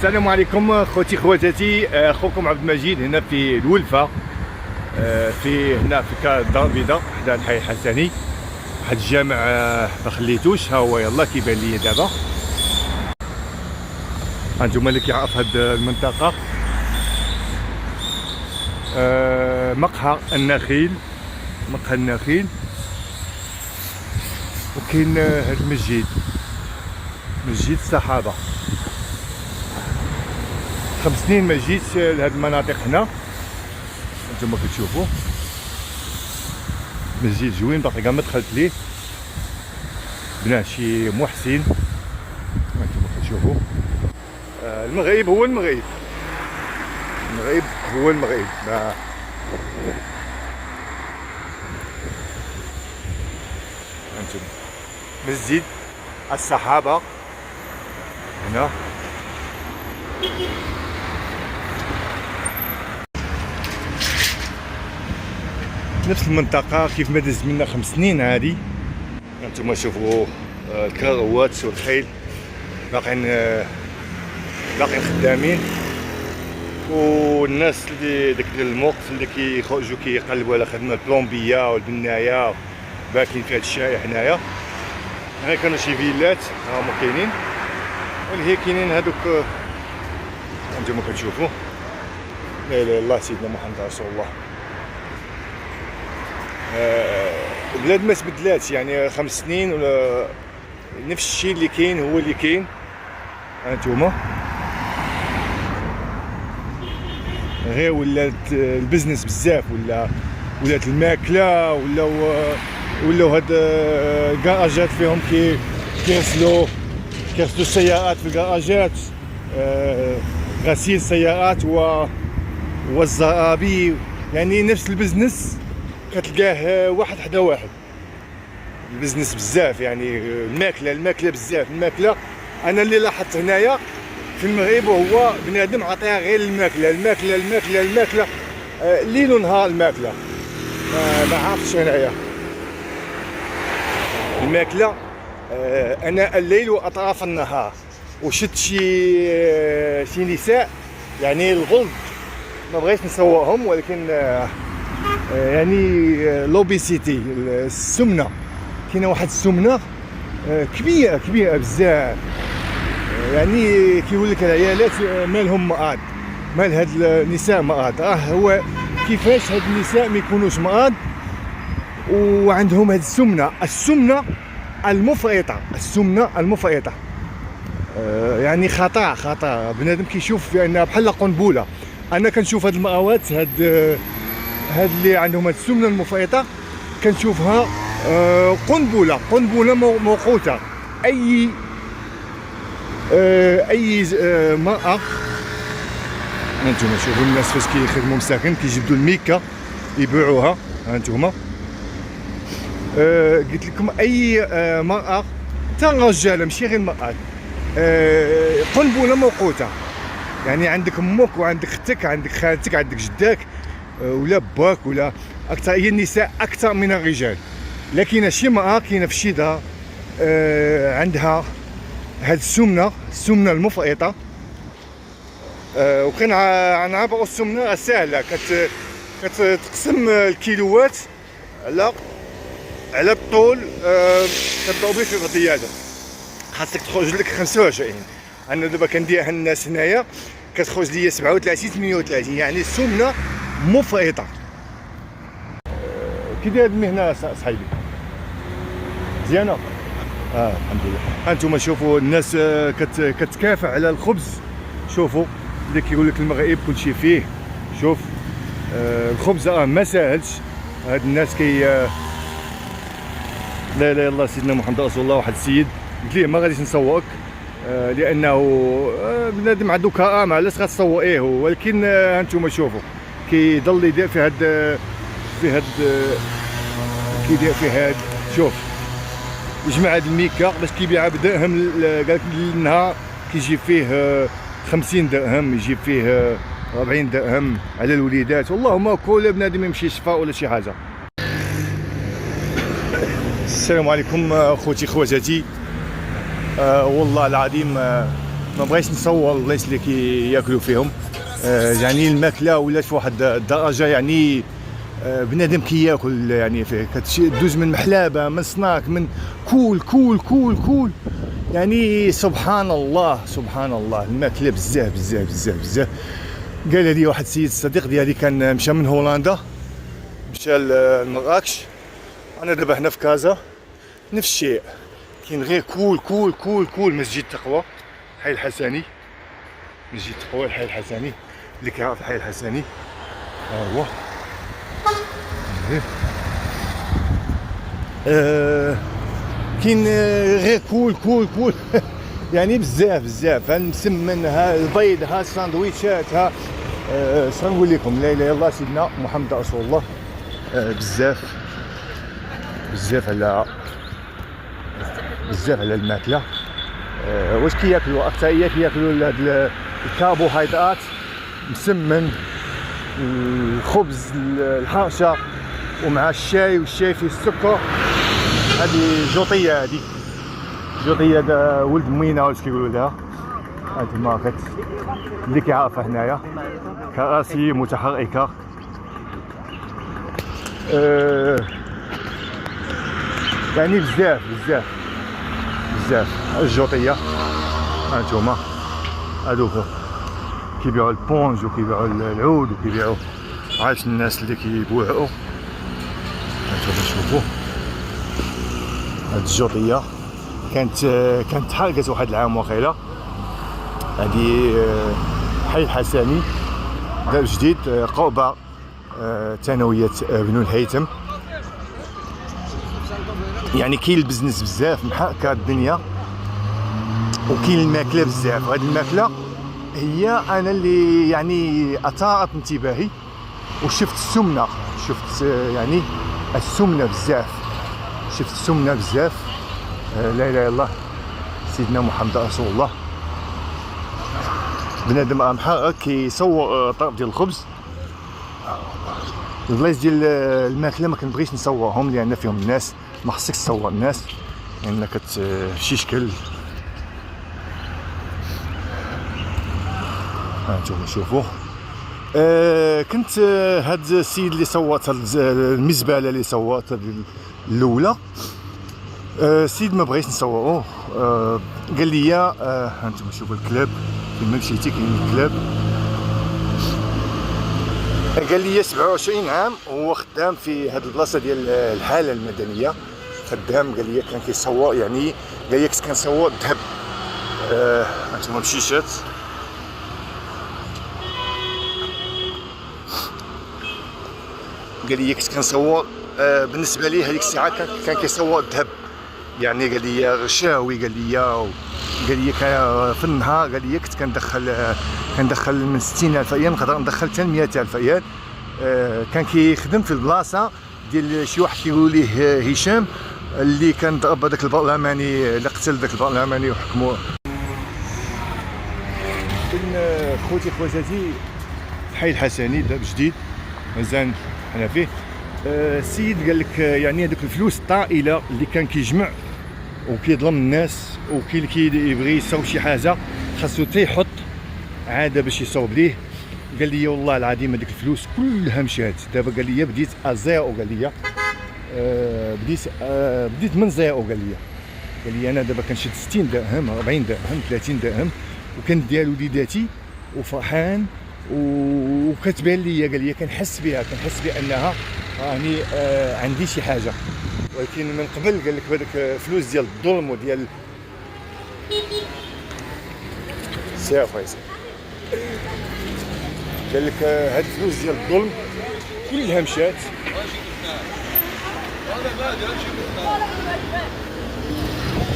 السلام عليكم اخوتي خواتاتي، اخوكم عبد المجيد هنا في الولفه، في هنا في الدار البيضاء حدا الحي الحسني. واحد الجامع ما خليتوش، ها هو يلا كيبان لي دابا. هانتوما اللي كيعرف هاد المنطقه، مقهى النخيل، مقهى النخيل. وكاين هاد المسجد، مسجد الصحابه. 5 سنين ما جيتش لهاد المناطق هنا. انتما كتشوفوا مسجد زوين، باقي كاع ما دخلت ليه، بناه شي محسن. انتما كتشوفوا المغرب هو المغرب، المغرب هو المغرب. انتما مسجد الصحابه هنا. نفس المنطقة كيف ما دز منا 5 سنين هادي. انتما شوفوا الكروات والخيل باقيين خدامين، والناس اللي داك الموقف اللي كيخرجوا كيقلبوا على خدمة البلومبية والبناية باكين في هاد الشارع هنايا. هنا كانوا شي فيلات راهم كاينين، واللي هي كاينين هادوك انتما كتشوفوا. لا اله الا الله سيدنا محمد رسول الله. البلاد ما تبدلاتش، يعني 5 سنين ولا نفس الشيء اللي كاين هو اللي كاين. هانتوما غير ولات البزنس بزاف، ولات الماكله، ولاو هاد الكراجات فيهم كيغسلوا السيارات في الكراجات، غسيل السيارات والزرابي. يعني نفس البزنس كتلقاه واحد حدا واحد. البزنس بزاف، يعني الماكله بزاف. الماكله انا اللي لاحظت هنايا في المغرب هو بنادم عطيها غير الماكله ليل ونهار. الماكله ما عرفتش هنايا الماكله اناء الليل واطراف النهار. وشت شي نساء، يعني الغلظ ما بغيتش نصورهم، ولكن يعني لوبيسيتي، السمنه. كاينه واحد السمنه كبيره بزاف. يعني كيقول لك العيالات مالهم مقاد، مال هاد النساء مقاد. هو كيفاش هاد النساء ما يكونوش مقاد وعندهم هاد السمنه المفرطه. يعني خطا بنادم كيشوف بانها بحال قنبله. انا كنشوف هاد المقاوات، هاد اللي عندهم هاد السمنه المفرطه، كنشوفها قنبله موقوته. اي مرأة. هانتوما شوفوا الناس فاش كيخدموا مساكن، كيجبدوا الميكا يبيعوها. هانتوما قلت لكم اي مرأة، حتى الرجاله ماشي غير المرأة، قنبله موقوته. يعني عندك امك وعندك اختك، عندك خالتك، عندك جداك ولا باك ولا اكثر. هي النساء اكثر من الرجال. لكن شي مرأة كاينه في شي دار عندها هاد السمنه المفرطه. وكنعبروا السمنه سهله، كتقسم الكيلوات على الطول. كتضربي في الغطياده، خاصك تخرج لك 25. انا دابا كنديرها الناس هنايا كتخرج ليا 37 38. يعني السمنه مفرطه. كي داير المهنه صاحبي؟ مزيانه. الحمد لله. هانتوما شوفوا الناس كتكافح على الخبز. شوفوا اللي كيقول لك المغرب كلشي فيه. شوف الخبز ما ساهلش. هاد الناس لا اله الا الله سيدنا محمد رسول الله. واحد السيد قلت ليه ما غاديش نصورك لانه بنادم عنده كرامه، علاش غتصور ايه؟ ولكن هانتوما شوفوا كيضل يدير في هاد كيدير في هاد. شوف يجمع هاد الميكا باش كيبيعها بدرهم. قال لك النهار كيجيب فيه 50 درهم، يجيب فيه 40 درهم على الوليدات. والله كل بنادم يمشي يشفى ولا شي حاجه. السلام عليكم اخوتي خواتاتي. والله العظيم ما بغيتش نصور البلايص اللي كياكلوا فيهم. يعني الماكله ولات في واحد الدرجه، يعني بنادم كياكل يعني فيه كتدوز من محلابه، من سناك، من كول كول كول كول، يعني سبحان الله سبحان الله. الماكله بزاف بزاف بزاف بزاف. قال لي واحد السيد صديق ديالي كان مشى من هولندا، مشى لمراكش. انا دابا هنا في كازا نفس الشيء، كاين غير كول كول كول كول. مسجد التقوى الحي الحسني، مسجد التقوى الحي الحسني، اللي كيعرف الحي الحسني ها هو. كاين غير كول كول كول يعني بزاف بزاف. ها المسمن، ها البيض، ها الساندويتشات، ها شنو نقول لكم، لا اله الا الله سيدنا محمد رسول الله. بزاف بزاف على الماكله. واش كياكلوا اكثريه؟ كياكلوا هاد الكربوهيدرات، مسمن، الخبز، الحرشه، ومع الشاي، والشاي فيه السكر. هذه جوطيه، هذه جوطيه ولد مينا واش كيقولوا لها. هذه الماركت اللي كيعرفها هنايا، كراسي متحركه. يعني بزاف بزاف بزاف. الجوطيه هانتوما هادوك كيبيعوا البونج وكيبيعوا العود وكيبيعوا عايش الناس اللي كيبوعوا. هانتوما شوفوا هاد الجوطيه كانت تحرقت واحد العام واقيلا. هادي حي الحسني دار جديد قرب ثانويه بنو الهيثم. يعني كاين البزنس بزاف، محاكه الدنيا، وكاين الماكله بزاف. وهاد الماكله هي انا اللي يعني اثارت انتباهي، وشفت السمنه، شفت يعني السمنه بزاف، شفت السمنه بزاف. لا اله الا الله سيدنا محمد رسول الله. بنادم محرك كيصور طرف ديال الخبز. البلايص ديال الماكله ما كنبغيش نصورهم لان فيهم الناس، ما خصكش تصور الناس لان شي شكل. هانتوما شوفوا. كنت هاد السيد اللي صوت المزبله اللي صوت الاولى، السيد ما بغيتش نصوروه. قال لي هانتوما شوفوا الكلاب، كيما مشيتي كاين الكلاب. قال لي 27 عام وهو خدام في هاد البلاصه ديال الحاله المدنيه، خدام. قال لي كان كيصور، يعني قال لي كنت كنصور الذهب. هانتوما مشيشات. قال لي كنت كنصور بالنسبه لي هذيك الساعه كان كيصور الذهب. يعني قال لي غشاوي، قال لي كان في النهار، قال لي كنت كندخل من 60,000 ريال، نقدر ندخل حتى 100,000 ريال. كان كيخدم في البلاصه ديال شي واحد كيقولوا ليه هشام، اللي كان ضرب هذاك البرلماني، اللي قتل ذاك البرلماني وحكموه. خوتي خواتاتي الحي الحسني داب جديد مازال حنا فيه. السيد قال لك يعني هذوك الفلوس الطائله اللي كان كيجمع وكيظلم الناس، وكاين اللي يبغي يصاوب شي حاجه خاصو تيحط عاده باش يصاوب ليه. قال لي والله العظيم هذيك الفلوس كلها مشات. دابا قال لي بديت ازيرو، قال لي بديت من زيرو. قال لي انا دابا كنشد 60 درهم، 40 درهم، 30 درهم، وكنديها لوليداتي وفرحان وكتبان لي. قال لي كنحس بانها راني عندي شي حاجه. ولكن من قبل قال لك هذاك فلوس ديال الظلم وديال سي فايز، قال لك هاد الفلوس ديال الظلم كلها مشات.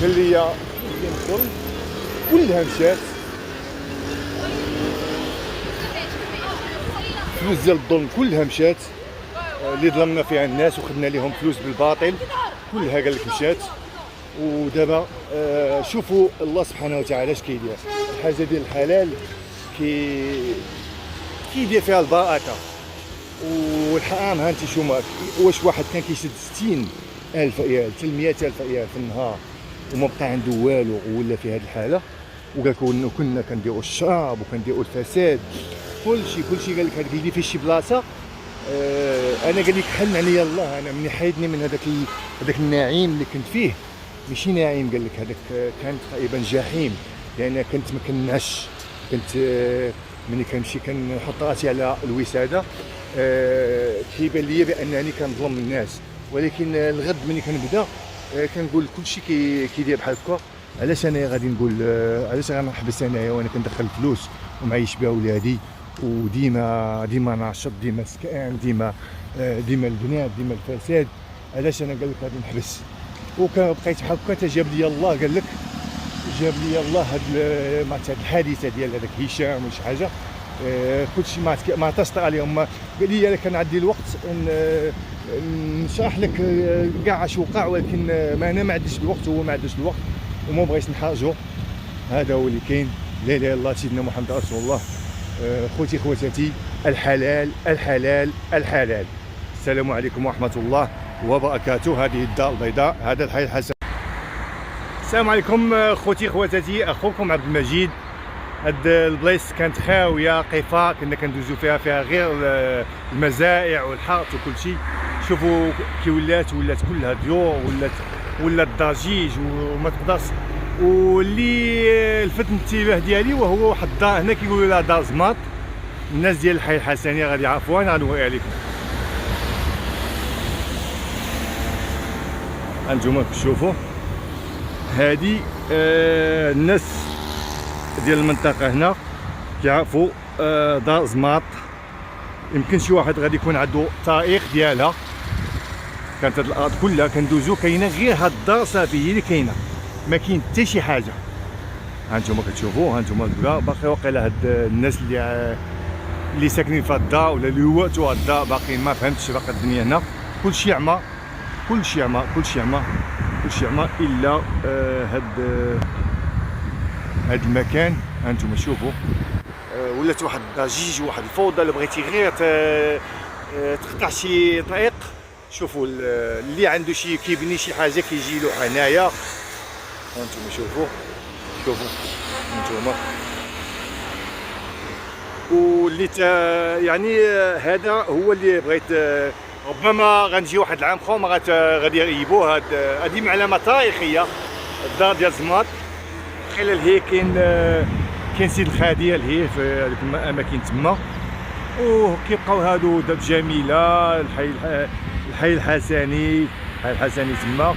قال لي ديال الظلم كلها مشات. فلوس ديال الظلم كلها مشات، اللي ظلمنا فيها الناس وخدنا لهم فلوس بالباطل كلها قال لك مشات. ودابا شوفوا الله سبحانه وتعالى اش كيدير. الحاجه ديال الحلال كيدير فيها البركه، والحرام ها انت شوف واش واحد كان كيشد 60,000 ريال حتى 100,000 ريال في النهار وما بقى عنده والو ولا في هذه الحاله. وقال لك كنا كنديروا الشراب وكنديروا الفساد، كلشي قال لك هذاك اللي فيه شي بلاصه. انا قال لك حن عليا الله، انا مني حيدني من هذاك النعيم اللي كنت فيه. ماشي نعيم، قال لك هذاك كانت تقريبا جحيم، لان كنت ما كنعش. كنت ملي كنمشي كنحط راسي على الوساده كيبان لي بانني كنظلم الناس، ولكن الغد ملي كنبدا كنقول كلشي كيدير بحال هكا. علاش انا غادي نقول علاش غنحبس انايا وانا كندخل فلوس ومعيش بها ولادي، وديما ناشط، ديما سكان، ديما البنات، ديما الفساد. علاش انا قال لك غادي نحبس؟ وكبقيت بحال هكا جاب لي الله، قال لك جاب لي الله هاد الحادثه ديال هذاك هشام وشي حاجه. كلشي ما تصدق عليهم. قال لي انا كان عندي الوقت نشرح لك كاع اش وقع، ولكن انا ما عنديش الوقت وهو ما عندوش الوقت وما بغيتش نحرجو. هذا هو اللي كاين. لا اله الا الله سيدنا محمد رسول الله. خوتي خواتاتي، الحلال الحلال الحلال. السلام عليكم ورحمه الله وبركاته. هذه الدار البيضاء، هذا الحي الحسن. السلام عليكم خوتي خواتاتي، اخوكم عبد المجيد. هاد البلايص كانت خاويه قفا، كنا كندوزو فيها غير المزائع والحارت وكل شيء. شوفوا كي ولات كلها ديور، ولات ضجيج وما تقدرش. واللي لفت الانتباه ديالي وهو واحد الدار هنا كيقولوا لها دار زماط. الناس ديال الحي الحسني غادي يعرفوها، انا غنوريها لكم. هانتوما كتشوفوا هادي الناس ديال المنطقه هنا كيعرفوا دار زماط. يمكن شي واحد غادي يكون عنده تاريخ ديالها. كانت هاد الارض كلها كندوزو كاينه غير هاد الدار صافي هي اللي كاينه، ما كاين حتى شي حاجه. هانتوما كتشوفوا، هانتوما باقي واقيلا هاد الناس اللي ساكنين في هاد الدار ولا اللي وقتوا هاد الدار باقيين ما فهمتش باقي الدنيا هنا. كلشي عمى الا هاد المكان. هانتوما شوفوا ولات واحد الضجيج وواحد الفوضى. اللي بغيتي غير تقطع شي طريق، شوفوا اللي عنده شي كيبني شي حاجه كيجي له هنايا. هانتوما شوفوا هانتوما. واللي يعني هذا هو اللي بغيت. ربما غنجي واحد العام اخر غادي يغيبوه. هذه معلمه تاريخيه، الدار ديال زماط. خلال هي كاين سيد الخاديه لهيه في هذيك الاماكن تما، وكيبقاو هادو دار جميله. الحي الحسني تما.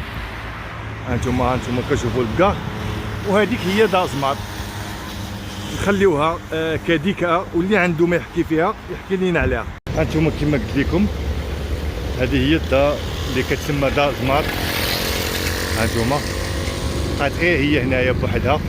هانتوما كتشوفوا الكار، وهذيك هي دار زماط. نخليوها كذكرى، واللي عنده ما يحكي فيها يحكي لينا عليها. هانتوما كما قلت لكم هذه هي الدار اللي كتسمى دار زماط. هانتوما بقات غير هي هنايا بوحدها.